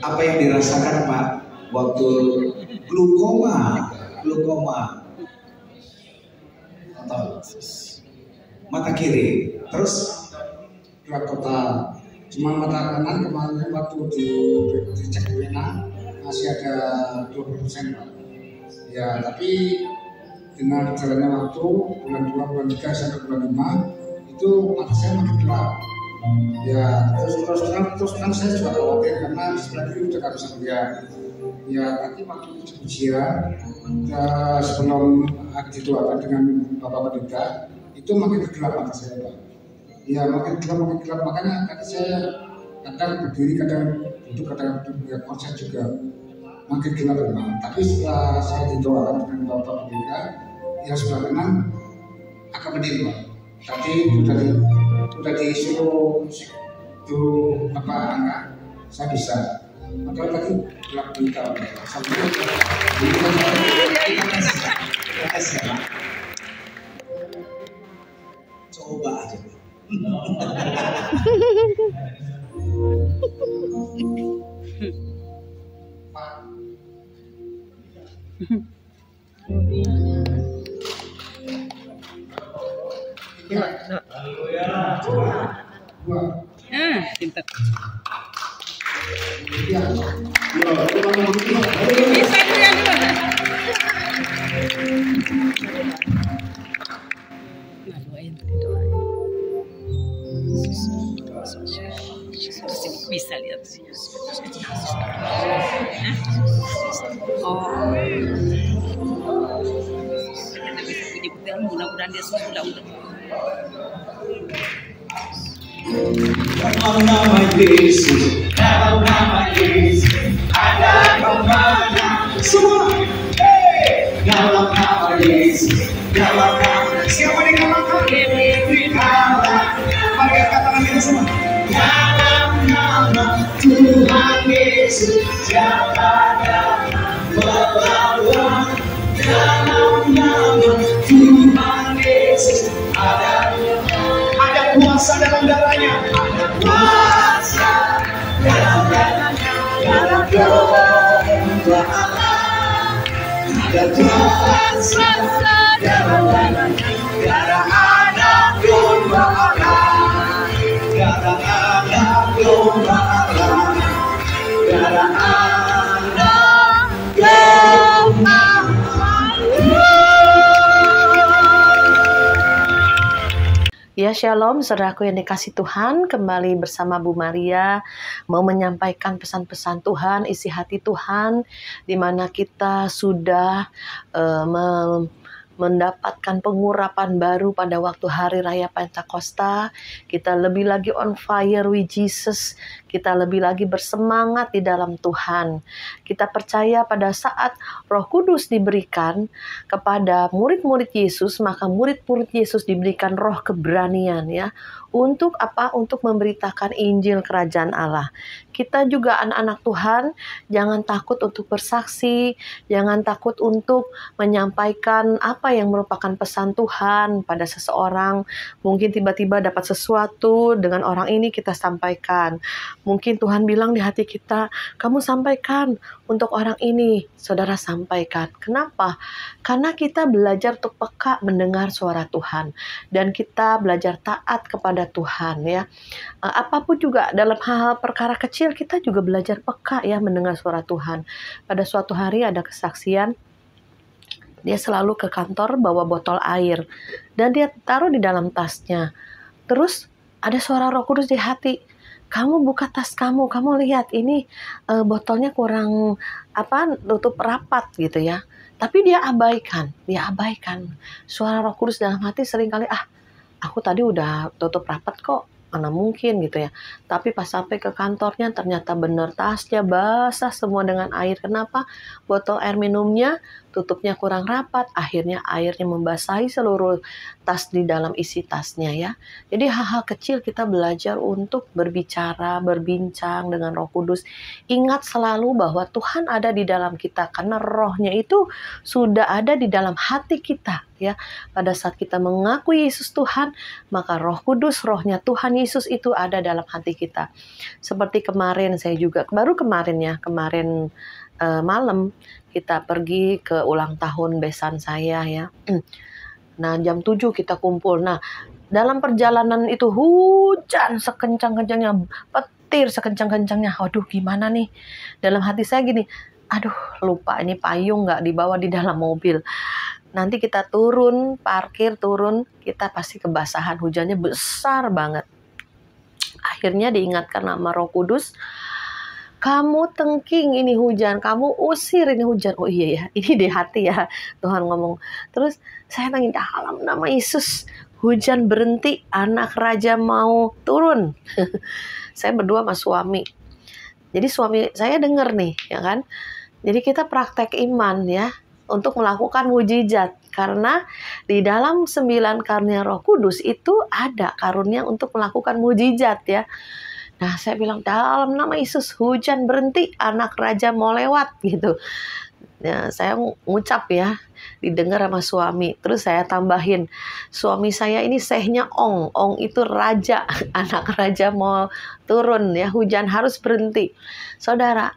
Apa yang dirasakan Pak waktu glukoma atau mata kiri, terus gelap total. Cuma mata kanan kemarin waktu dicek pena masih ada 20% Pak. Ya tapi dengan berjalannya waktu bulan 2, bulan 3 sampai bulan 5 itu mata saya makin gelap. Ya terus terang saya juga khawatir karena sebenarnya itu udah gak bisa melihat. Ya tadi waktu ujian sebelum didoakan dengan Bapak Pendeta itu makin gelap mata saya Pak. Ya makin gelap makanya tadi saya kadang berdiri, kadang duduk, kadang konsen juga makin gelap memang. Tapi setelah saya didoakan dengan Bapak Pendeta, ya sebelah kanan agak mending Pak. Tadi udah disuruh apa angka, saya bisa. Padahal tadi gelap buta. Sampai kita coba aja. Pintar. Bisa lihat sih. Oh. Mudah-mudahan dia sudah Dalam nama Yesus, dalam nama Yesus, ada kemenangan semua. Dalam nama Yesus, dalam nama siapa yang kalahkan? Mari katakan kita semua. Dalam nama Tuhan Yesus, siapa dapat melawan? Dalam nama Tuhan Yesus, ada kuasa dalam darahnya. Ada kuasa dalam darahnya. Dalam domba Allah. Ada kuasa dalam darahnya. Darah anak domba Allah. Darah anak domba Allah. Darah anak domba Allah. Ya, shalom saudaraku yang dikasih Tuhan, kembali bersama Bu Maria mau menyampaikan pesan-pesan Tuhan, isi hati Tuhan, di mana kita sudah mendapatkan pengurapan baru pada waktu hari raya Pentakosta. Kita lebih lagi on fire with Jesus, kita lebih lagi bersemangat di dalam Tuhan. Kita percaya pada saat Roh Kudus diberikan kepada murid-murid Yesus, maka murid-murid Yesus diberikan roh keberanian, ya. Untuk apa? Untuk memberitakan Injil Kerajaan Allah. Kita juga anak-anak Tuhan, jangan takut untuk bersaksi, jangan takut untuk menyampaikan apa yang merupakan pesan Tuhan pada seseorang. Mungkin tiba-tiba dapat sesuatu dengan orang ini, kita sampaikan. Mungkin Tuhan bilang di hati kita, kamu sampaikan untuk orang ini, saudara sampaikan. Kenapa? Karena kita belajar untuk peka mendengar suara Tuhan. Dan kita belajar taat kepada Tuhan, ya. Apapun juga dalam hal perkara kecil, kita juga belajar peka, ya, mendengar suara Tuhan. Pada suatu hari ada kesaksian, dia selalu ke kantor bawa botol air dan dia taruh di dalam tasnya. Terus ada suara Roh Kudus di hati, kamu buka tas kamu lihat ini botolnya kurang tutup rapat gitu, ya. Tapi dia abaikan. Suara Roh Kudus dalam hati seringkali, aku tadi udah tutup rapat kok, mana mungkin gitu, ya. Tapi pas sampai ke kantornya ternyata benar tasnya basah semua dengan air. Kenapa? Botol air minumnya tutupnya kurang rapat, akhirnya airnya membasahi seluruh tas di dalam isi tasnya, ya. Jadi hal-hal kecil kita belajar untuk berbicara, berbincang dengan Roh Kudus. Ingat selalu bahwa Tuhan ada di dalam kita karena rohnya itu sudah ada di dalam hati kita, ya. Pada saat kita mengakui Yesus Tuhan, maka Roh Kudus, rohnya Tuhan Yesus itu ada dalam hati kita. Seperti kemarin saya juga, baru kemarin malam kita pergi ke ulang tahun besan saya, ya. Nah, jam 7 kita kumpul. Nah, dalam perjalanan itu hujan sekencang-kencangnya, petir sekencang-kencangnya. Waduh, gimana nih? Dalam hati saya gini, aduh, lupa ini payung nggak dibawa di dalam mobil. Nanti kita parkir turun, kita pasti kebasahan, hujannya besar banget. Akhirnya diingatkan nama Roh Kudus, kamu tengking ini hujan, kamu usir ini hujan. Oh iya ya, ini di hati, ya, Tuhan ngomong. Terus saya tanya, dalam nama Yesus, hujan berhenti, anak raja mau turun. Saya berdua sama suami. Jadi suami saya dengar nih, ya kan. Jadi kita praktek iman, ya, untuk melakukan mujizat. Karena di dalam 9 karunia Roh Kudus itu ada karunia untuk melakukan mujizat, ya. Nah, saya bilang, dalam nama Yesus, hujan berhenti, anak raja mau lewat, gitu. Nah, saya ngucap, ya, didengar sama suami. Terus saya tambahin, suami saya ini sehnya Ong. Ong itu raja, anak raja mau turun, ya, hujan harus berhenti. Saudara,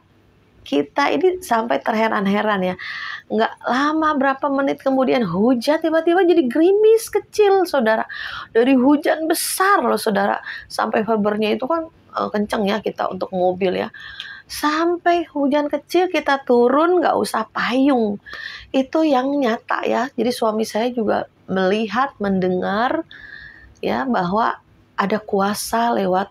kita ini sampai terheran-heran, ya. Nggak lama, berapa menit kemudian hujan tiba-tiba jadi gerimis kecil, saudara. Dari hujan besar loh, saudara. Sampai fibernya itu kan kenceng, ya, kita untuk mobil, ya. Sampai hujan kecil kita turun nggak usah payung. Itu yang nyata, ya. Jadi suami saya juga melihat, mendengar, ya, bahwa ada kuasa lewat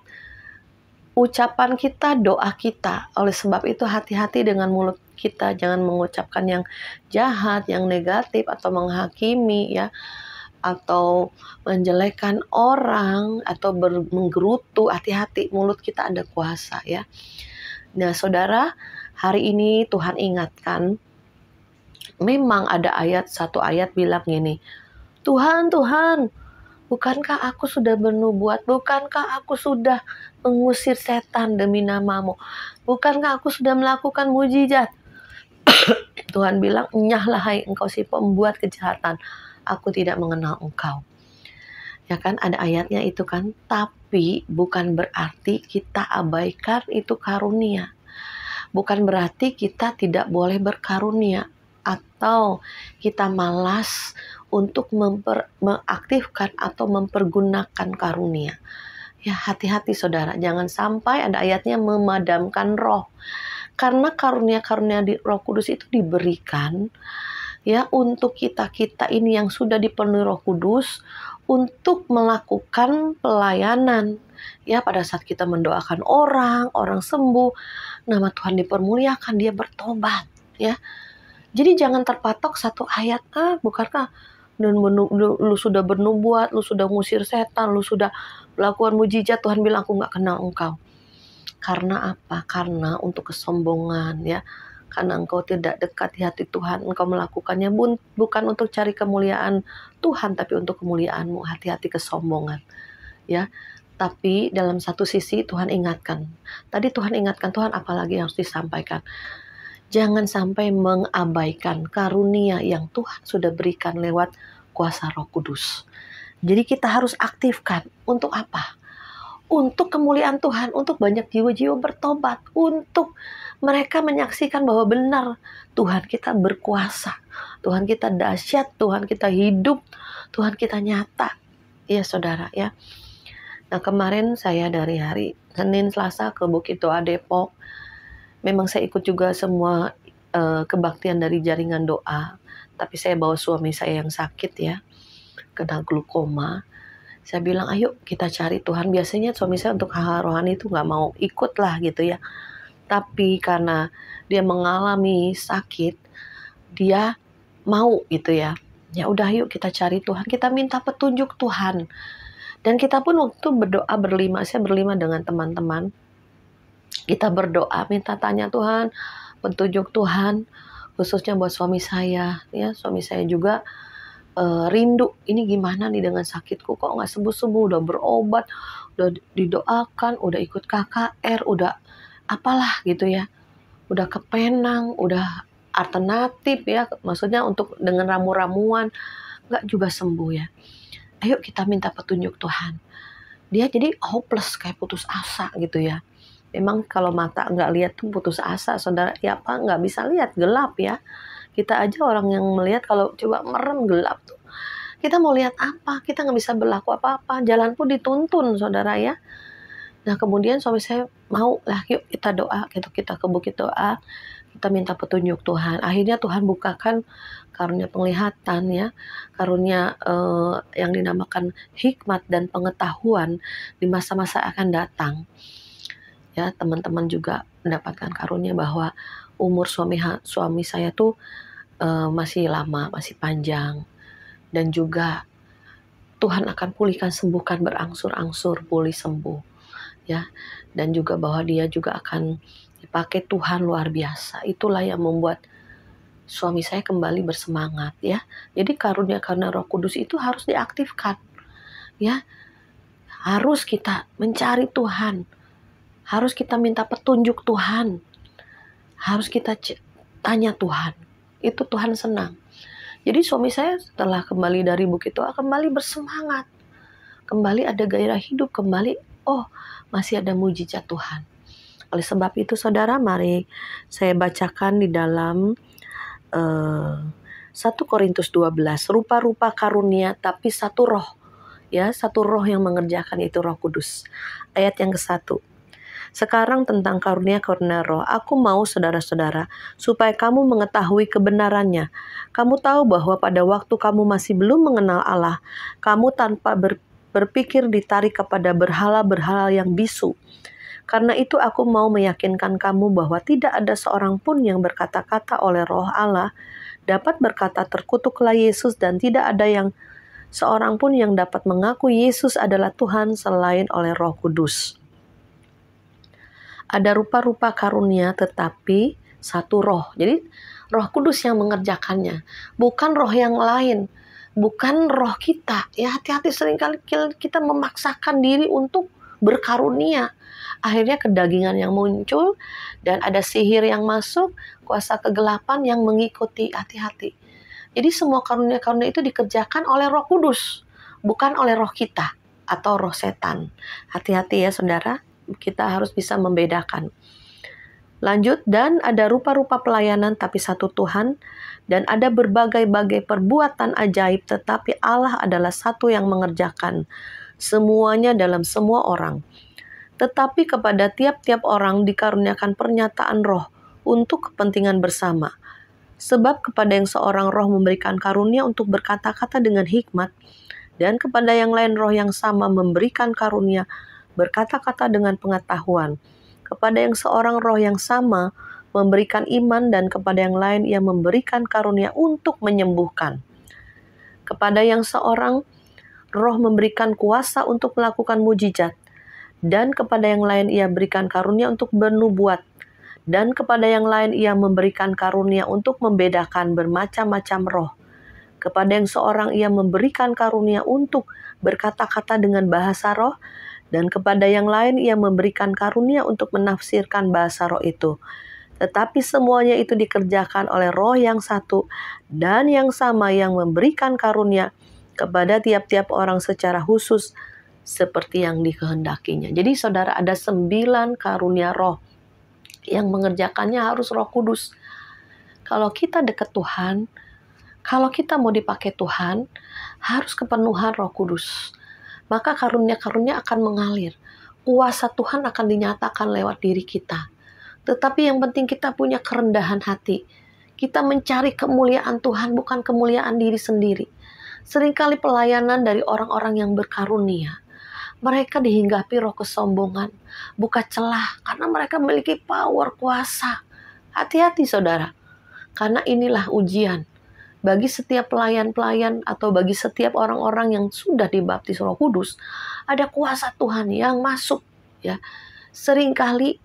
ucapan kita, doa kita. Oleh sebab itu hati-hati dengan mulut kita, jangan mengucapkan yang jahat, yang negatif, atau menghakimi, ya, atau menjelekkan orang, atau menggerutu. Hati-hati, mulut kita ada kuasa, ya. Nah, saudara, hari ini Tuhan ingatkan, memang ada satu ayat bilang gini, Tuhan, bukankah aku sudah bernubuat? Bukankah aku sudah mengusir setan demi namamu? Bukankah aku sudah melakukan mujizat? Tuhan bilang, nyahlah hai engkau si pembuat kejahatan, aku tidak mengenal engkau. Ya kan, ada ayatnya itu kan. Tapi bukan berarti kita abaikan itu karunia. Bukan berarti kita tidak boleh berkarunia atau kita malas untuk mengaktifkan atau mempergunakan karunia. Ya, hati-hati saudara, jangan sampai ada ayatnya memadamkan roh. Karena karunia-karunia di Roh Kudus itu diberikan ya untuk kita-kita ini yang sudah dipenuhi Roh Kudus untuk melakukan pelayanan. Ya, pada saat kita mendoakan orang sembuh, nama Tuhan dipermuliakan, dia bertobat, ya. Jadi jangan terpatok satu ayat, bukankah lu sudah bernubuat, lu sudah ngusir setan, lu sudah melakukan mujizat, Tuhan bilang aku nggak kenal engkau. Karena apa? Karena untuk kesombongan, ya. Karena engkau tidak dekat di hati Tuhan, engkau melakukannya bukan untuk cari kemuliaan Tuhan, tapi untuk kemuliaanmu. Hati-hati kesombongan, ya. Tapi dalam satu sisi Tuhan ingatkan. Tadi Tuhan ingatkan, Tuhan apalagi yang harus disampaikan. Jangan sampai mengabaikan karunia yang Tuhan sudah berikan lewat kuasa Roh Kudus. Jadi kita harus aktifkan. Untuk apa? Untuk kemuliaan Tuhan, untuk banyak jiwa-jiwa bertobat, untuk mereka menyaksikan bahwa benar Tuhan kita berkuasa, Tuhan kita dahsyat, Tuhan kita hidup, Tuhan kita nyata. Ya saudara, ya. Nah, kemarin saya dari hari Senin Selasa ke Bukit Doa Depok. Memang saya ikut juga semua kebaktian dari jaringan doa. Tapi saya bawa suami saya yang sakit, ya, kena glukoma. Saya bilang, ayo kita cari Tuhan. Biasanya suami saya untuk hal rohani itu nggak mau ikut lah gitu ya. Tapi karena dia mengalami sakit, dia mau gitu ya. Ya udah, yuk kita cari Tuhan. Kita minta petunjuk Tuhan. Dan kita pun waktu berdoa berlima, saya berlima dengan teman-teman. Kita berdoa, minta tanya Tuhan, petunjuk Tuhan, khususnya buat suami saya. Ya, suami saya juga rindu, ini gimana nih dengan sakitku, kok nggak sembuh-sembuh, udah berobat, udah didoakan, udah ikut KKR, udah apalah gitu ya, udah ke Penang, udah alternatif ya, maksudnya untuk dengan ramu-ramuan, nggak juga sembuh ya. Ayo kita minta petunjuk Tuhan. Dia jadi hopeless, kayak putus asa gitu ya. Memang kalau mata nggak lihat tuh putus asa, saudara, ya apa, nggak bisa lihat, gelap ya. Kita aja orang yang melihat kalau coba merem gelap tuh. Kita mau lihat apa? Kita nggak bisa berlaku apa-apa. Jalan pun dituntun, saudara ya. Nah kemudian suami saya mau lah, yuk kita doa. Kita ke Bukit Doa. Kita minta petunjuk Tuhan. Akhirnya Tuhan bukakan karunia penglihatan ya. Karunia yang dinamakan hikmat dan pengetahuan di masa-masa akan datang. Ya, teman-teman juga mendapatkan karunia bahwa umur suami saya tuh masih lama, masih panjang, dan juga Tuhan akan pulihkan, sembuhkan berangsur-angsur, pulih sembuh, ya, dan juga bahwa dia juga akan dipakai Tuhan luar biasa. Itulah yang membuat suami saya kembali bersemangat, ya. Jadi karunia Roh Kudus itu harus diaktifkan, ya. Harus kita mencari Tuhan. Harus kita minta petunjuk Tuhan. Harus kita tanya Tuhan. Itu Tuhan senang. Jadi suami saya setelah kembali dari Bukit Doa kembali bersemangat. Kembali ada gairah hidup. Kembali, oh masih ada mujizat Tuhan. Oleh sebab itu saudara, mari saya bacakan di dalam 1 Korintus 12. Rupa-rupa karunia tapi satu roh. Ya, satu roh yang mengerjakan, itu Roh Kudus. Ayat yang ke-1. Sekarang tentang karunia-karunia roh, aku mau saudara-saudara, supaya kamu mengetahui kebenarannya. Kamu tahu bahwa pada waktu kamu masih belum mengenal Allah, kamu tanpa berpikir ditarik kepada berhala-berhala yang bisu. Karena itu aku mau meyakinkan kamu bahwa tidak ada seorang pun yang berkata-kata oleh roh Allah, dapat berkata terkutuklah Yesus, dan tidak ada yang seorang pun yang dapat mengaku Yesus adalah Tuhan selain oleh Roh Kudus. Ada rupa-rupa karunia tetapi satu roh. Jadi Roh Kudus yang mengerjakannya, bukan roh yang lain, bukan roh kita. Ya, hati-hati, seringkali kita memaksakan diri untuk berkarunia. Akhirnya kedagingan yang muncul dan ada sihir yang masuk, kuasa kegelapan yang mengikuti. Hati-hati. Jadi semua karunia-karunia itu dikerjakan oleh Roh Kudus, bukan oleh roh kita atau roh setan. Hati-hati ya saudara, kita harus bisa membedakan. Lanjut, dan ada rupa-rupa pelayanan tapi satu Tuhan, dan ada berbagai-bagai perbuatan ajaib, tetapi Allah adalah satu yang mengerjakan semuanya dalam semua orang. Tetapi kepada tiap-tiap orang dikaruniakan pernyataan roh untuk kepentingan bersama. Sebab kepada yang seorang roh memberikan karunia untuk berkata-kata dengan hikmat, dan kepada yang lain roh yang sama memberikan karunia berkata-kata dengan pengetahuan. Kepada yang seorang roh yang sama memberikan iman, dan kepada yang lain ia memberikan karunia untuk menyembuhkan. Kepada yang seorang roh memberikan kuasa untuk melakukan mujizat, dan kepada yang lain ia berikan karunia untuk bernubuat, dan kepada yang lain ia memberikan karunia untuk membedakan bermacam-macam roh. Kepada yang seorang ia memberikan karunia untuk berkata-kata dengan bahasa roh, dan kepada yang lain ia memberikan karunia untuk menafsirkan bahasa roh itu. Tetapi semuanya itu dikerjakan oleh roh yang satu dan yang sama yang memberikan karunia kepada tiap-tiap orang secara khusus seperti yang dikehendakinya. Jadi saudara, ada 9 karunia roh yang mengerjakannya harus Roh Kudus. Kalau kita dekat Tuhan, kalau kita mau dipakai Tuhan, harus kepenuhan Roh Kudus. Maka karunia-karunia akan mengalir. Kuasa Tuhan akan dinyatakan lewat diri kita. Tetapi yang penting kita punya kerendahan hati. Kita mencari kemuliaan Tuhan, bukan kemuliaan diri sendiri. Seringkali pelayanan dari orang-orang yang berkarunia, mereka dihinggapi roh kesombongan, buka celah, karena mereka memiliki power, kuasa. Hati-hati saudara, karena inilah ujian. Bagi setiap pelayan-pelayan atau bagi setiap orang-orang yang sudah dibaptis Roh Kudus, ada kuasa Tuhan yang masuk. Ya, seringkali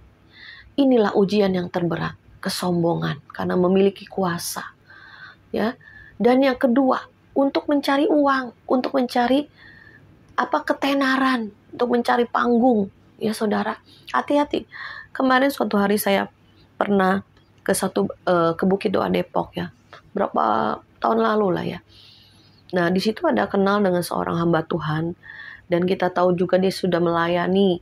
inilah ujian yang terberat, kesombongan karena memiliki kuasa. Ya, dan yang kedua, untuk mencari uang, untuk mencari ketenaran, untuk mencari panggung. Ya saudara, hati-hati. Kemarin suatu hari saya pernah ke Bukit Doa Depok ya, berapa tahun lalu lah ya. Nah di situ ada kenal dengan seorang hamba Tuhan, dan kita tahu juga dia sudah melayani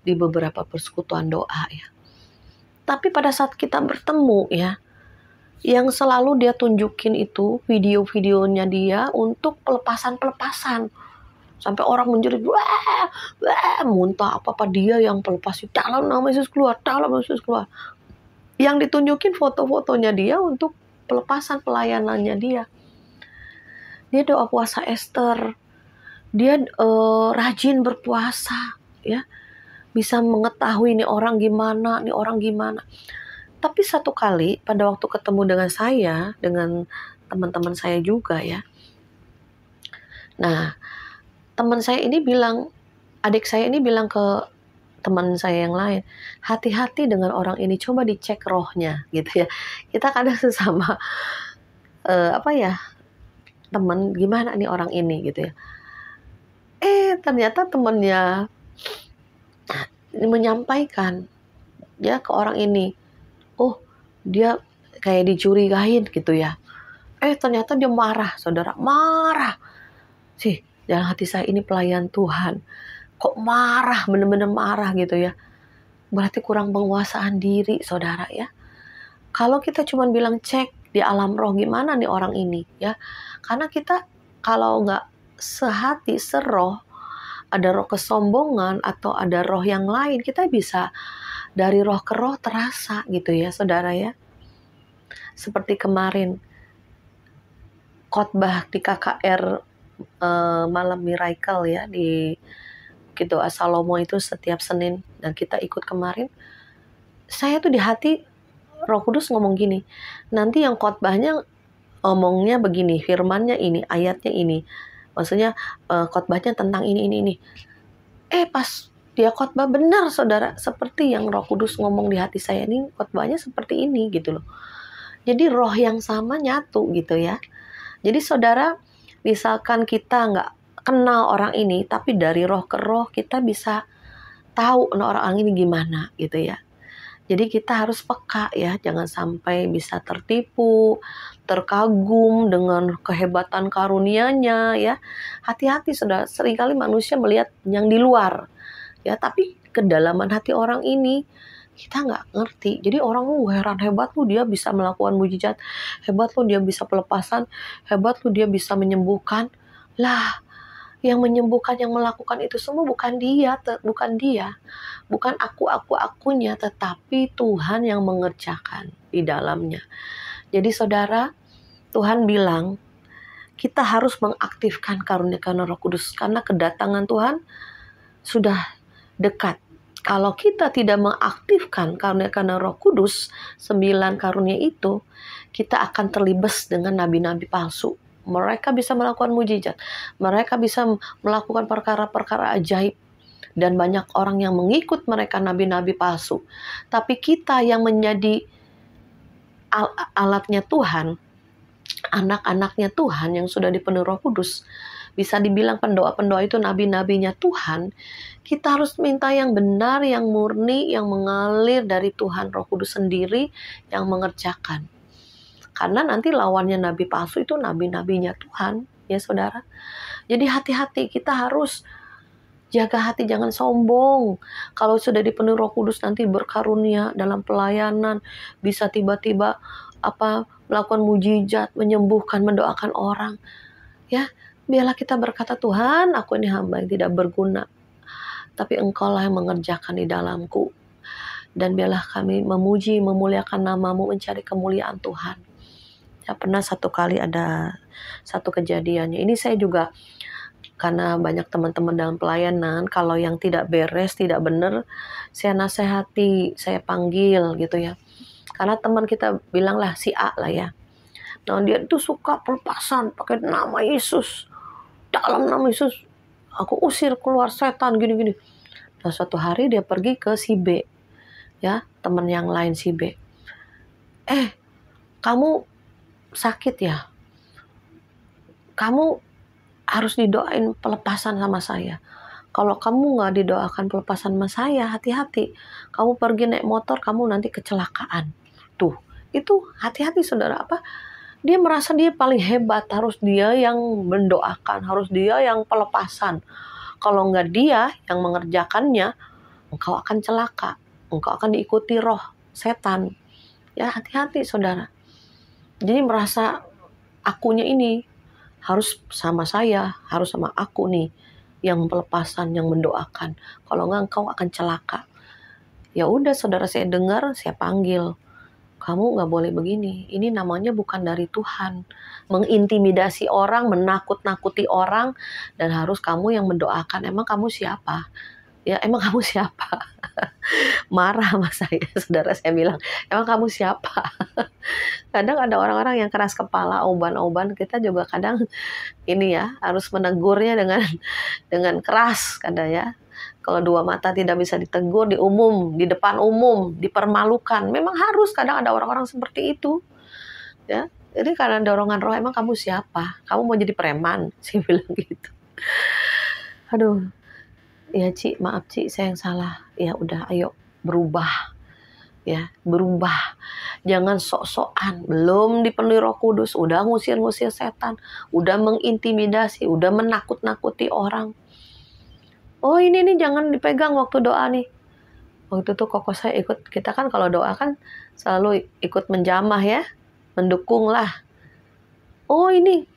di beberapa persekutuan doa ya. Tapi pada saat kita bertemu ya, yang selalu dia tunjukin itu video-videonya dia untuk pelepasan-pelepasan. Sampai orang menjerit, wah, muntah apa dia yang pelepas, dalam nama Yesus keluar, dalam nama Yesus keluar. Yang ditunjukin foto-fotonya dia untuk pelepasan pelayanannya dia. Dia doa puasa Esther, dia rajin berpuasa, ya, bisa mengetahui nih orang gimana. Tapi satu kali pada waktu ketemu dengan saya, dengan teman-teman saya juga ya. Nah, teman saya ini bilang, adik saya ini bilang ke teman saya yang lain, hati-hati dengan orang ini, coba dicek rohnya gitu ya. Kita kadang sesama teman, gimana nih orang ini gitu ya. Ternyata temannya menyampaikan ya ke orang ini, oh dia kayak dicurigain gitu ya. Ternyata dia marah, saudara, marah. Sih, dalam hati saya, ini pelayan Tuhan, kok marah, benar-benar marah gitu ya. Berarti kurang penguasaan diri, saudara ya. Kalau kita cuma bilang cek di alam roh gimana nih orang ini ya. Karena kita kalau nggak sehati, seroh, ada roh kesombongan atau ada roh yang lain, kita bisa dari roh ke roh terasa gitu ya saudara ya. Seperti kemarin khotbah di KKR malam miracle ya, di gitu Salomo itu setiap Senin, dan kita ikut kemarin. Saya tuh di hati Roh Kudus ngomong gini, nanti yang khotbahnya ngomongnya begini, firmannya ini, ayatnya ini, maksudnya khotbahnya tentang ini. Pas dia khotbah benar saudara, seperti yang Roh Kudus ngomong di hati saya, ini khotbahnya seperti ini gitu loh. Jadi roh yang sama nyatu gitu ya. Jadi saudara, misalkan kita nggak kenal orang ini, tapi dari roh ke roh kita bisa tahu orang ini gimana gitu ya. Jadi kita harus peka ya, jangan sampai bisa tertipu, terkagum dengan kehebatan karunia-Nya ya. Hati-hati Saudara, seringkali manusia melihat yang di luar ya, tapi kedalaman hati orang ini kita nggak ngerti. Jadi orang heran, hebat lu dia bisa melakukan mujizat, hebat lu dia bisa pelepasan, hebat lu dia bisa menyembuhkan. Lah, yang menyembuhkan, yang melakukan itu semua bukan dia, bukan akunya, tetapi Tuhan yang mengerjakan di dalamnya. Jadi Saudara, Tuhan bilang kita harus mengaktifkan karunia-karunia Roh Kudus karena kedatangan Tuhan sudah dekat. Kalau kita tidak mengaktifkan karunia-karunia Roh Kudus, 9 karunia itu, kita akan terlibas dengan nabi-nabi palsu. Mereka bisa melakukan mujizat, mereka bisa melakukan perkara-perkara ajaib, dan banyak orang yang mengikut mereka, nabi-nabi palsu. Tapi kita yang menjadi alatnya Tuhan, anak-anaknya Tuhan yang sudah dipenuhi Roh Kudus, bisa dibilang pendoa-pendoa itu nabi-nabinya Tuhan. Kita harus minta yang benar, yang murni, yang mengalir dari Tuhan Roh Kudus sendiri yang mengerjakan. Karena nanti lawannya nabi palsu itu nabi-nabinya Tuhan, ya Saudara. Jadi hati-hati, kita harus jaga hati, jangan sombong. Kalau sudah dipenuhi Roh Kudus nanti berkarunia dalam pelayanan, bisa tiba-tiba melakukan mujizat, menyembuhkan, mendoakan orang. Ya, biarlah kita berkata, Tuhan, aku ini hamba yang tidak berguna, tapi Engkau-lah yang mengerjakan di dalamku. Dan biarlah kami memuji, memuliakan nama-Mu, mencari kemuliaan Tuhan. Ya, pernah satu kali ada satu kejadiannya. Ini saya juga, karena banyak teman-teman dalam pelayanan, kalau yang tidak beres, tidak benar, saya nasihati, saya panggil gitu ya. Karena teman kita bilanglah si A lah ya. Nah, dia itu suka pelepasan pakai nama Yesus. Dalam nama Yesus, aku usir keluar setan gini-gini. Nah, suatu hari dia pergi ke si B. Ya, teman yang lain si B. Kamu sakit ya? Kamu harus didoain pelepasan sama saya. Kalau kamu nggak didoakan pelepasan sama saya, hati-hati. Kamu pergi naik motor, kamu nanti kecelakaan. Tuh, itu hati-hati Saudara. Dia merasa dia paling hebat, harus dia yang mendoakan, harus dia yang pelepasan. Kalau nggak dia yang mengerjakannya, engkau akan celaka. Engkau akan diikuti roh setan. Ya, hati-hati Saudara. Jadi merasa akunya ini harus sama saya, harus sama aku nih yang pelepasan, yang mendoakan. Kalau enggak engkau akan celaka. Ya udah Saudara, saya dengar, saya panggil. Kamu nggak boleh begini. Ini namanya bukan dari Tuhan. Mengintimidasi orang, menakut-nakuti orang, dan harus kamu yang mendoakan. Emang kamu siapa? Ya, emang kamu siapa? Marah sama saya, Saudara. Saya bilang, emang kamu siapa? Kadang ada orang-orang yang keras kepala, oban-oban. Kita juga kadang ini ya, harus menegurnya dengan keras kadang ya. Kalau dua mata tidak bisa ditegur di umum, di depan umum, dipermalukan. Memang harus, kadang ada orang-orang seperti itu. Ya, jadi karena dorongan roh, emang kamu siapa? Kamu mau jadi preman? Saya bilang gitu. Aduh. Ya Ci, maaf Ci, saya yang salah. Ya udah, ayo berubah. Ya, berubah. Jangan sok-sokan. Belum dipenuhi Roh Kudus, udah ngusir-ngusir setan, udah mengintimidasi, udah menakut-nakuti orang. Oh ini nih jangan dipegang waktu doa nih. Waktu itu koko saya ikut, kita kan kalau doa kan selalu ikut menjamah ya, mendukung lah. Oh ini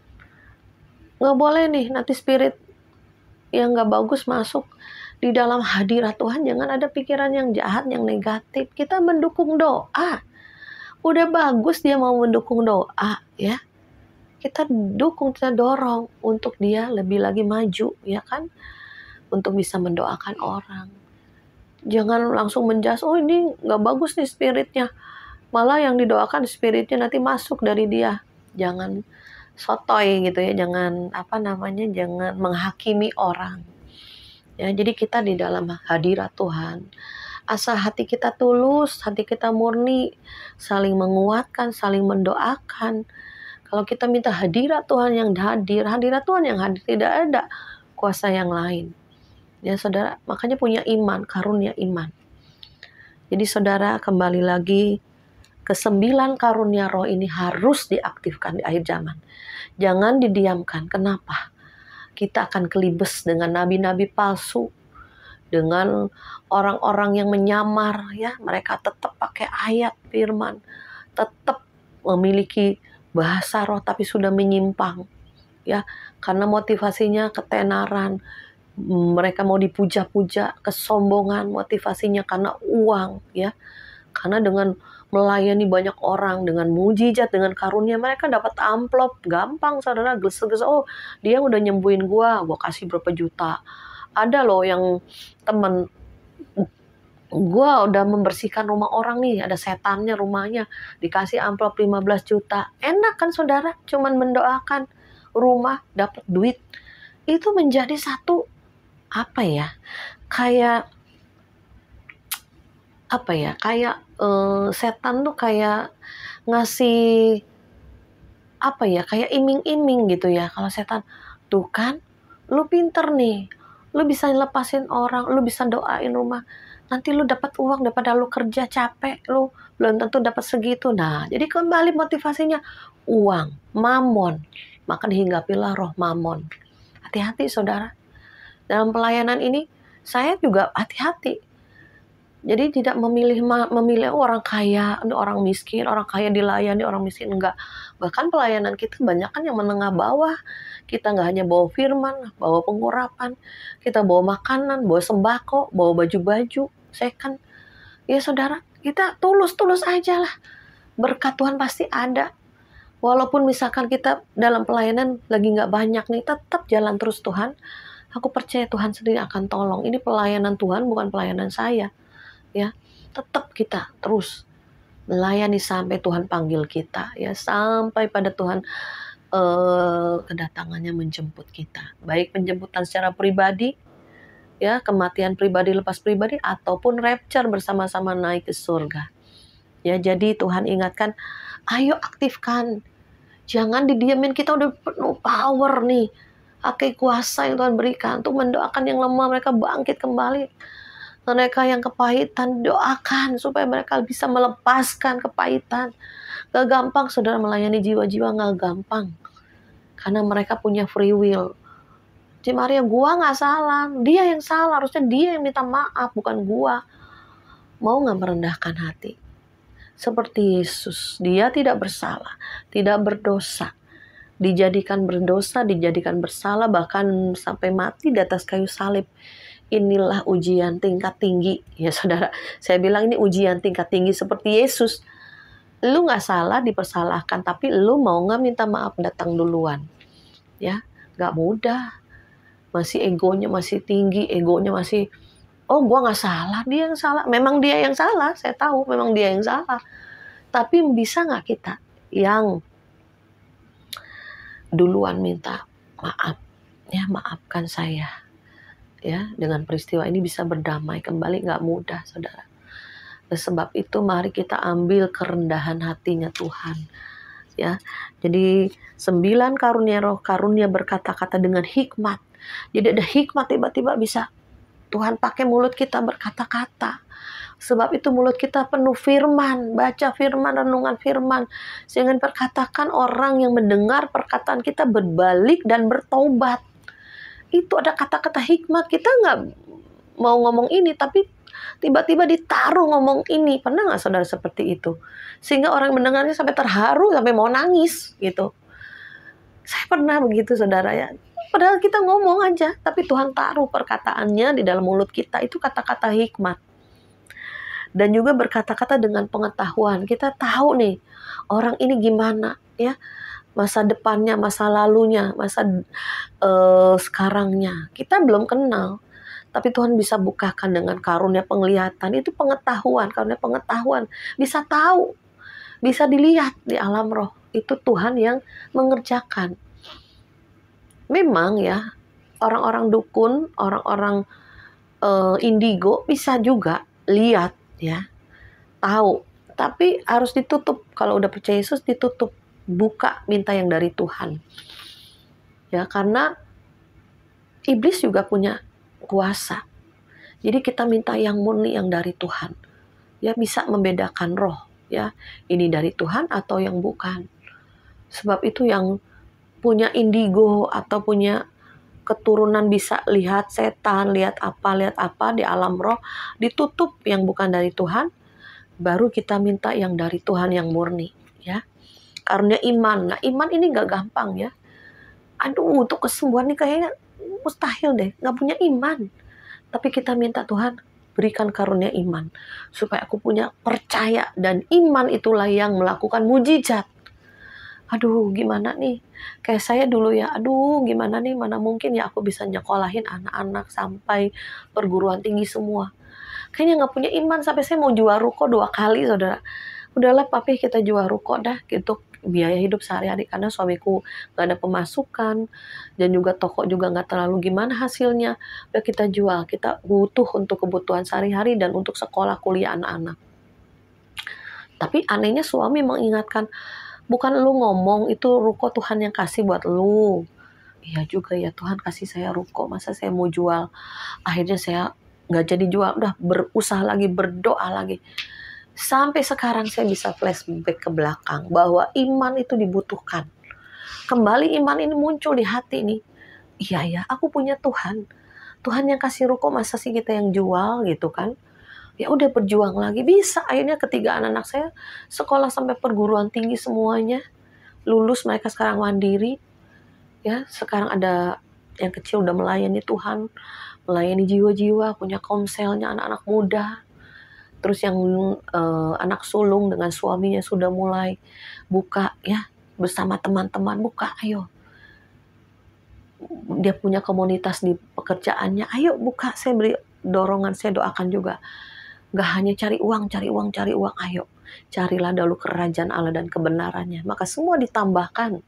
nggak boleh nih, nanti spirit yang nggak bagus masuk di dalam hadirat Tuhan. Jangan ada pikiran yang jahat, yang negatif. Kita mendukung doa. Udah bagus dia mau mendukung doa ya. Kita dukung, kita dorong untuk dia lebih lagi maju ya kan, untuk bisa mendoakan orang. Jangan langsung menjas, oh ini nggak bagus nih spiritnya, malah yang didoakan spiritnya nanti masuk dari dia. Jangan sotoy gitu ya, jangan jangan menghakimi orang ya. Jadi kita di dalam hadirat Tuhan, asal hati kita tulus, hati kita murni, saling menguatkan, saling mendoakan. Kalau kita minta hadirat Tuhan yang hadir, hadirat Tuhan yang hadir, tidak ada kuasa yang lain ya Saudara. Makanya punya iman, karunia iman. Jadi saudara, kembali lagi, ke-9 karunia roh ini harus diaktifkan di akhir zaman. Jangan didiamkan. Kenapa? Kita akan kelibes dengan nabi-nabi palsu, dengan orang-orang yang menyamar, ya. Mereka tetap pakai ayat firman, tetap memiliki bahasa roh tapi sudah menyimpang, ya. Karena motivasinya ketenaran, mereka mau dipuja-puja, kesombongan, motivasinya karena uang, ya. Karena dengan melayani banyak orang, dengan mujizat, dengan karunia, mereka dapat amplop gampang, saudara. Gesa-gesa, oh dia udah nyembuhin gua kasih berapa juta. Ada loh yang temen, gua udah membersihkan rumah orang nih, ada setannya rumahnya, dikasih amplop 15 juta. Enak kan saudara, cuman mendoakan rumah dapat duit. Itu menjadi satu kayak setan tuh kayak ngasih kayak iming-iming gitu ya. Kalau setan, tuh kan lu pinter nih, lu bisa lepasin orang, lu bisa doain rumah, nanti lu dapat uang daripada lu kerja capek, lu belum tentu dapat segitu. Nah, jadi kembali motivasinya uang, mamon, maka dihinggapilah roh mamon. Hati-hati saudara, dalam pelayanan ini saya juga hati-hati. Jadi tidak memilih orang kaya, orang miskin, orang kaya dilayani, orang miskin enggak. Bahkan pelayanan kita banyak kan yang menengah bawah. Kita nggak hanya bawa firman, bawa pengurapan, kita bawa makanan, bawa sembako, bawa baju-baju second. Ya saudara, kita tulus aja lah. Berkat Tuhan pasti ada. Walaupun misalkan kita dalam pelayanan lagi nggak banyak nih, tetap jalan terus Tuhan. Aku percaya Tuhan sendiri akan tolong. Ini pelayanan Tuhan, bukan pelayanan saya. Ya, tetap kita terus melayani sampai Tuhan panggil kita, ya, sampai pada Tuhan kedatangannya menjemput kita, baik penjemputan secara pribadi, ya, kematian pribadi lepas pribadi, ataupun rapture bersama-sama naik ke surga. Ya, jadi Tuhan ingatkan, ayo aktifkan, jangan didiamin. Kita udah penuh power nih, pakai kuasa yang Tuhan berikan untuk mendoakan yang lemah, mereka bangkit kembali. Mereka yang kepahitan, doakan supaya mereka bisa melepaskan kepahitan. Gak gampang saudara melayani jiwa-jiwa, gak gampang. Karena mereka punya free will. Ci Maria, gua gak salah, dia yang salah, harusnya dia yang minta maaf, bukan gua. Mau gak merendahkan hati? Seperti Yesus, dia tidak bersalah, tidak berdosa. Dijadikan berdosa, dijadikan bersalah, bahkan sampai mati di atas kayu salib. Inilah ujian tingkat tinggi, ya saudara. Saya bilang ini ujian tingkat tinggi seperti Yesus. Lu gak salah, dipersalahkan, tapi lu mau gak minta maaf datang duluan. Ya, gak mudah. Masih egonya masih tinggi, egonya masih, oh gua gak salah, dia yang salah. Memang dia yang salah, saya tahu memang dia yang salah. Tapi bisa gak kita yang duluan minta maaf, ya, maafkan saya. Ya, dengan peristiwa ini bisa berdamai kembali, nggak mudah saudara. Sebab itu mari kita ambil kerendahan hatinya Tuhan, ya. Jadi 9 karunia roh, karunia berkata-kata dengan hikmat. Jadi ada hikmat, tiba-tiba bisa Tuhan pakai mulut kita berkata-kata. Sebab itu mulut kita penuh firman, baca firman, renungan firman, sehingga perkatakan orang yang mendengar perkataan kita berbalik dan bertobat. Itu ada kata-kata hikmat. Kita nggak mau ngomong ini, tapi tiba-tiba ditaruh ngomong ini. Pernah nggak saudara seperti itu? Sehingga orang mendengarnya sampai terharu, sampai mau nangis gitu. Saya pernah begitu saudara ya. Padahal kita ngomong aja, tapi Tuhan taruh perkataannya di dalam mulut kita. Itu kata-kata hikmat. Dan juga berkata-kata dengan pengetahuan. Kita tahu nih, orang ini gimana, ya. Masa depannya, masa lalunya, masa sekarangnya. Kita belum kenal. Tapi Tuhan bisa bukakan dengan karunia penglihatan. Itu pengetahuan, karunia pengetahuan. Bisa tahu, bisa dilihat di alam roh. Itu Tuhan yang mengerjakan. Memang ya, orang-orang dukun, orang-orang indigo bisa juga lihat, ya, tahu. Tapi harus ditutup. Kalau udah percaya Yesus, ditutup. Buka, minta yang dari Tuhan, ya, karena iblis juga punya kuasa. Jadi kita minta yang murni, yang dari Tuhan, ya bisa membedakan roh, ya ini dari Tuhan atau yang bukan. Sebab itu yang punya indigo atau punya keturunan bisa lihat setan, lihat apa di alam roh, ditutup yang bukan dari Tuhan, baru kita minta yang dari Tuhan yang murni, ya. Karunia iman. Nah, iman ini gak gampang, ya. Aduh, untuk kesembuhan ini kayaknya mustahil deh, gak punya iman. Tapi kita minta Tuhan berikan karunia iman, supaya aku punya percaya, dan iman itulah yang melakukan mujizat. Aduh, gimana nih? Kayak saya dulu ya, aduh gimana nih, mana mungkin ya aku bisa nyekolahin anak-anak sampai perguruan tinggi semua. Kayaknya gak punya iman, sampai saya mau jual ruko 2 kali, saudara. Udahlah papi, kita jual ruko dah, gitu, biaya hidup sehari-hari, karena suamiku gak ada pemasukan, dan juga toko juga gak terlalu gimana hasilnya. Udah kita jual, kita butuh untuk kebutuhan sehari-hari dan untuk sekolah kuliah anak-anak. Tapi anehnya suami mengingatkan, bukan lu ngomong, itu ruko Tuhan yang kasih buat lu. Iya juga ya, Tuhan kasih saya ruko, masa saya mau jual. Akhirnya saya gak jadi jual, udah berusaha lagi, berdoa lagi. Sampai sekarang saya bisa flashback ke belakang, bahwa iman itu dibutuhkan. Kembali iman ini muncul di hati nih. Iya ya, aku punya Tuhan. Tuhan yang kasih ruko, masa sih kita yang jual gitu kan. Ya udah berjuang lagi, bisa. Akhirnya ketiga anak-anak saya sekolah sampai perguruan tinggi semuanya, lulus, mereka sekarang mandiri, ya. Sekarang ada yang kecil udah melayani Tuhan, melayani jiwa-jiwa, punya komselnya anak-anak muda. Terus yang anak sulung dengan suaminya sudah mulai buka, ya, bersama teman-teman, buka, ayo. Dia punya komunitas di pekerjaannya, ayo buka, saya beri dorongan, saya doakan juga. Gak hanya cari uang, ayo. Carilah dahulu kerajaan Allah dan kebenarannya. Maka semua ditambahkan.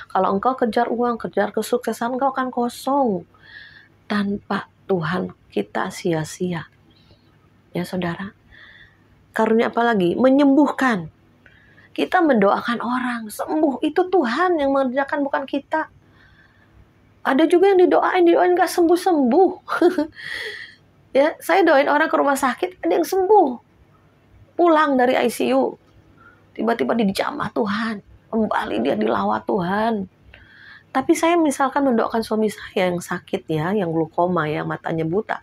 Kalau engkau kejar uang, kejar kesuksesan, engkau akan kosong. Tanpa Tuhan kita sia-sia. Ya saudara. Karunia apa lagi? Menyembuhkan. Kita mendoakan orang sembuh. Itu Tuhan yang mengerjakan, bukan kita. Ada juga yang didoain gak sembuh-sembuh. Ya, saya doain orang ke rumah sakit, ada yang sembuh, pulang dari ICU, tiba-tiba dijamah Tuhan, kembali dia dilawat Tuhan. Tapi saya misalkan mendoakan suami saya yang sakit, ya, yang glaukoma, yang matanya buta,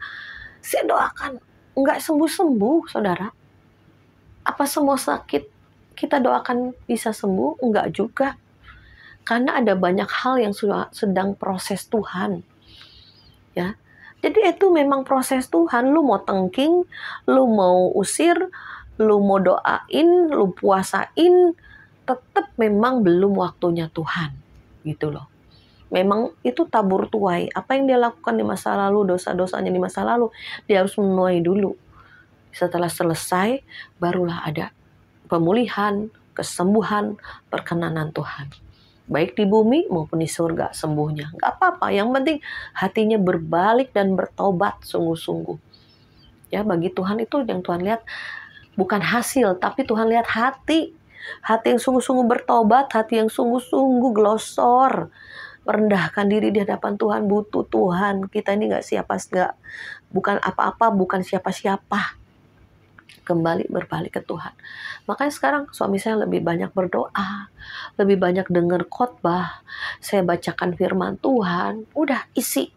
saya doakan nggak sembuh-sembuh, saudara. Apa semua sakit kita doakan bisa sembuh? Enggak juga, karena ada banyak hal yang sedang proses Tuhan, ya. Jadi itu memang proses Tuhan. Lu mau tengking, lu mau usir, lu mau doain, lu puasain, tetap memang belum waktunya Tuhan. Gitu loh. Memang itu tabur tuai. Apa yang dia lakukan di masa lalu, dosa-dosanya di masa lalu, dia harus menuai dulu. Setelah selesai, barulah ada pemulihan, kesembuhan, perkenanan Tuhan. Baik di bumi maupun di surga sembuhnya. Gak apa-apa, yang penting hatinya berbalik dan bertobat sungguh-sungguh. Ya, bagi Tuhan itu yang Tuhan lihat bukan hasil, tapi Tuhan lihat hati. Hati yang sungguh-sungguh bertobat, hati yang sungguh-sungguh glosor, merendahkan diri di hadapan Tuhan, butuh Tuhan. Kita ini bukan apa-apa, bukan siapa-siapa. Kembali berbalik ke Tuhan. Makanya sekarang suami saya lebih banyak berdoa, lebih banyak dengar khotbah, saya bacakan firman Tuhan, udah isi,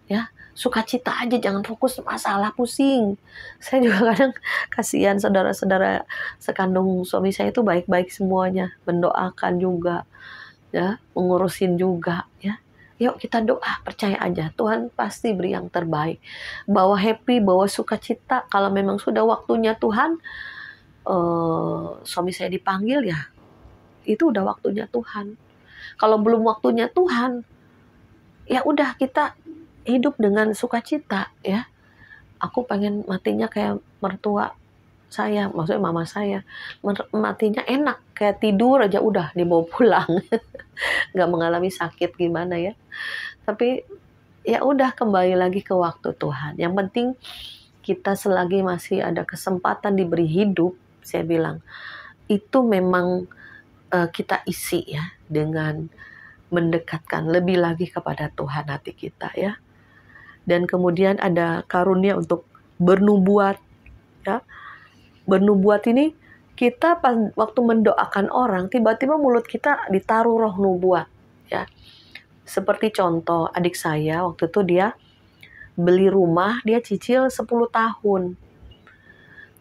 ya, sukacita aja, jangan fokus masalah, pusing. Saya juga kadang kasihan saudara-saudara sekandung suami saya itu baik-baik semuanya, mendoakan juga, ya, mengurusin juga, ya. Yuk kita doa, percaya aja Tuhan pasti beri yang terbaik. Bawa happy, bawa sukacita. Kalau memang sudah waktunya Tuhan, suami saya dipanggil, ya itu udah waktunya Tuhan. Kalau belum waktunya Tuhan, ya udah kita hidup dengan sukacita, ya. Aku pengen matinya kayak mertua saya, maksudnya mama saya, matinya enak, kayak tidur aja udah dibawa pulang, nggak mengalami sakit gimana, ya. Tapi ya udah, kembali lagi ke waktu Tuhan. Yang penting kita selagi masih ada kesempatan diberi hidup, saya bilang itu memang kita isi, ya, dengan mendekatkan lebih lagi kepada Tuhan hati kita, ya. Dan kemudian ada karunia untuk bernubuat, ya. Bernubuat ini kita waktu mendoakan orang, tiba-tiba mulut kita ditaruh roh nubuat, ya. Seperti contoh adik saya, waktu itu dia beli rumah, dia cicil 10 tahun.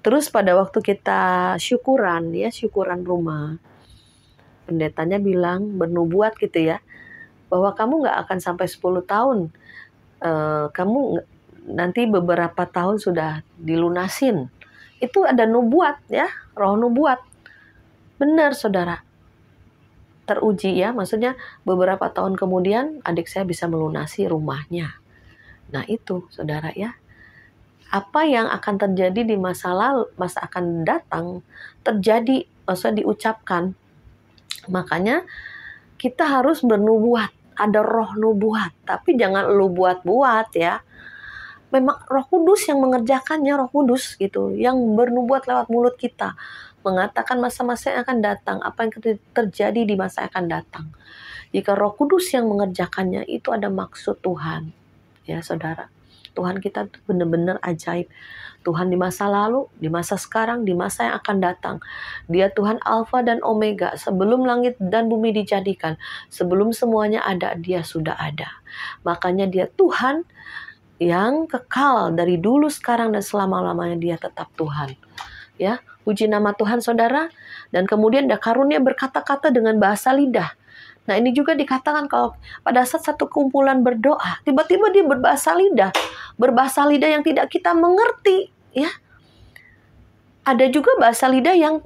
Terus pada waktu kita syukuran, ya syukuran rumah, pendetanya bilang, bernubuat gitu ya, bahwa kamu nggak akan sampai 10 tahun. Kamu nanti beberapa tahun sudah dilunasin. Itu ada nubuat ya, roh nubuat. Benar saudara. Teruji ya, maksudnya beberapa tahun kemudian adik saya bisa melunasi rumahnya. Nah itu saudara ya, apa yang akan terjadi di masa lalu, masa akan datang, terjadi, maksudnya diucapkan. Makanya kita harus bernubuat, ada roh nubuat, tapi jangan lu buat-buat ya. Memang Roh Kudus yang mengerjakannya, Roh Kudus gitu, yang bernubuat lewat mulut kita, mengatakan masa-masa yang akan datang, apa yang terjadi di masa yang akan datang. Jika Roh Kudus yang mengerjakannya, itu ada maksud Tuhan. Ya saudara, Tuhan kita benar-benar ajaib. Tuhan di masa lalu, di masa sekarang, di masa yang akan datang. Dia Tuhan Alfa dan Omega, sebelum langit dan bumi dijadikan, sebelum semuanya ada, dia sudah ada. Makanya dia Tuhan yang kekal dari dulu, sekarang, dan selama-lamanya. Dia tetap Tuhan. Ya, puji nama Tuhan saudara. Dan kemudian ada karunia berkata-kata dengan bahasa lidah. Nah ini juga dikatakan kalau pada saat satu kumpulan berdoa, tiba-tiba dia berbahasa lidah yang tidak kita mengerti. Ya, ada juga bahasa lidah yang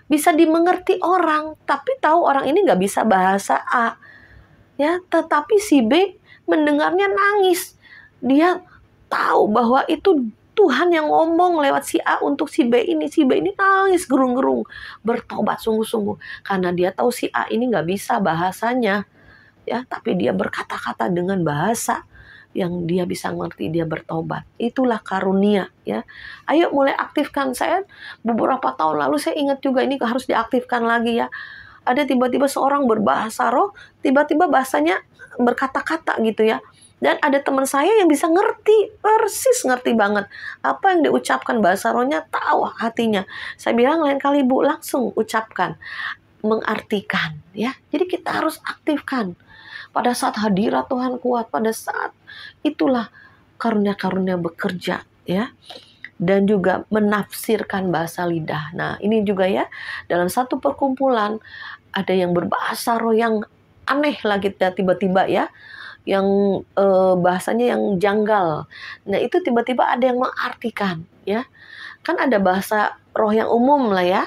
bisa dimengerti orang, tapi tahu orang ini nggak bisa bahasa A. Ya, tetapi si B mendengarnya nangis. Dia tahu bahwa itu Tuhan yang ngomong lewat si A untuk si B ini. Si B ini nangis gerung-gerung, bertobat sungguh-sungguh. Karena dia tahu si A ini nggak bisa bahasanya. Ya, tapi dia berkata-kata dengan bahasa yang dia bisa ngerti, dia bertobat. Itulah karunia. Ya, ayo mulai aktifkan. Saya beberapa tahun lalu saya ingat juga ini harus diaktifkan lagi ya. Ada tiba-tiba seorang berbahasa roh, tiba-tiba bahasanya berkata-kata gitu ya. Dan ada teman saya yang bisa ngerti, persis ngerti banget. Apa yang diucapkan bahasa rohnya, tahu hatinya. Saya bilang lain kali Bu, langsung ucapkan. Mengartikan. Ya. Jadi kita harus aktifkan. Pada saat hadirat Tuhan kuat, pada saat itulah karunia-karunia bekerja. Ya. Dan juga menafsirkan bahasa lidah. Nah ini juga ya, dalam satu perkumpulan, ada yang berbahasa roh yang aneh lah kita tiba-tiba ya. Yang bahasanya yang janggal. Nah itu tiba-tiba ada yang mengartikan ya. Kan ada bahasa roh yang umum lah ya,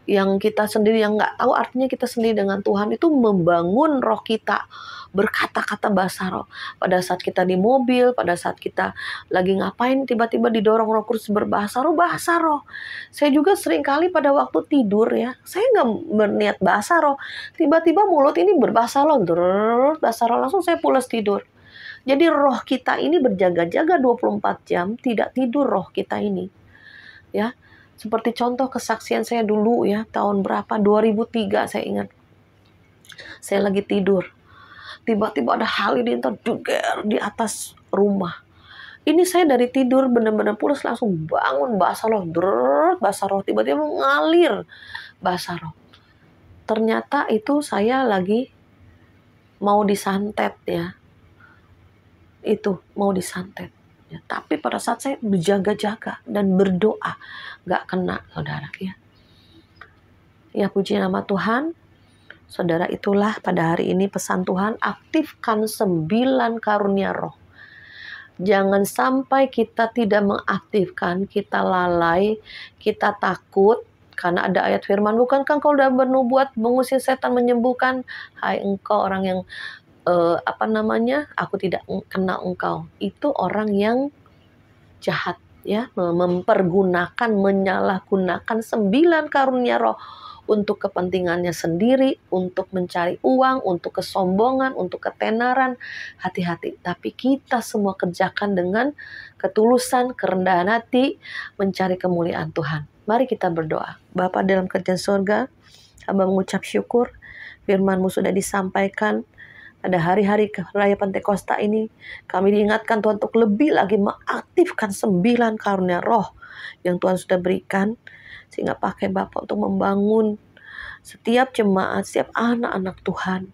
yang kita sendiri yang nggak tahu artinya, kita sendiri dengan Tuhan itu membangun roh kita berkata-kata bahasa roh. Pada saat kita di mobil, pada saat kita lagi ngapain, tiba-tiba didorong Roh Kudus berbahasa roh, bahasa roh. Saya juga seringkali pada waktu tidur ya, saya nggak berniat bahasa roh, tiba-tiba mulut ini berbahasa roh, bahasa roh, langsung saya pulas tidur. Jadi roh kita ini berjaga-jaga 24 jam, tidak tidur roh kita ini. Ya, seperti contoh kesaksian saya dulu ya, tahun berapa, 2003 saya ingat. Saya lagi tidur. Tiba-tiba ada halilintar juga di atas rumah. Ini saya dari tidur benar-benar pulas, langsung bangun bahasa roh. Bahasa roh tiba-tiba mengalir bahasa roh. Ternyata itu saya lagi mau disantet ya. Itu mau disantet. Ya, tapi pada saat saya berjaga-jaga dan berdoa, gak kena saudara ya. Ya puji nama Tuhan. Saudara, itulah pada hari ini pesan Tuhan, aktifkan 9 karunia roh. Jangan sampai kita tidak mengaktifkan, kita lalai, kita takut. Karena ada ayat firman, bukankah kau sudah bernubuat mengusir setan, menyembuhkan? Hai engkau orang yang aku tidak kenal engkau. Itu orang yang jahat ya, mempergunakan, menyalahgunakan 9 karunia roh untuk kepentingannya sendiri, untuk mencari uang, untuk kesombongan, untuk ketenaran. Hati-hati. Tapi kita semua kerjakan dengan ketulusan, kerendahan hati, mencari kemuliaan Tuhan. Mari kita berdoa. Bapa dalam kerajaan surga, Hamba mengucap syukur, firman-Mu sudah disampaikan. Pada hari-hari Raya Pentakosta ini, kami diingatkan Tuhan untuk lebih lagi mengaktifkan 9 karunia roh yang Tuhan sudah berikan. Sehingga pakai Bapak untuk membangun setiap jemaat, setiap anak-anak Tuhan.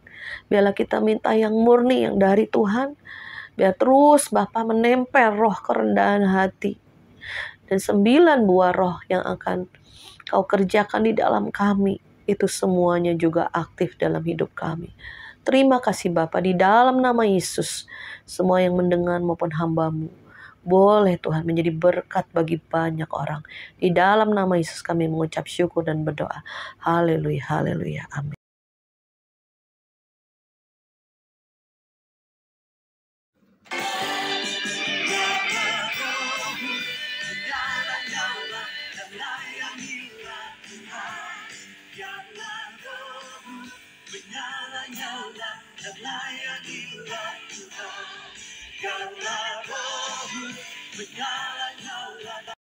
Biarlah kita minta yang murni, yang dari Tuhan. Biar terus Bapak menempel roh kerendahan hati. Dan 9 buah roh yang akan Kau kerjakan di dalam kami. Itu semuanya juga aktif dalam hidup kami. Terima kasih Bapa, di dalam nama Yesus, semua yang mendengar maupun hamba-Mu, boleh Tuhan menjadi berkat bagi banyak orang. Di dalam nama Yesus kami mengucap syukur dan berdoa. Haleluya, haleluya, amin. Karena rohmu menyala.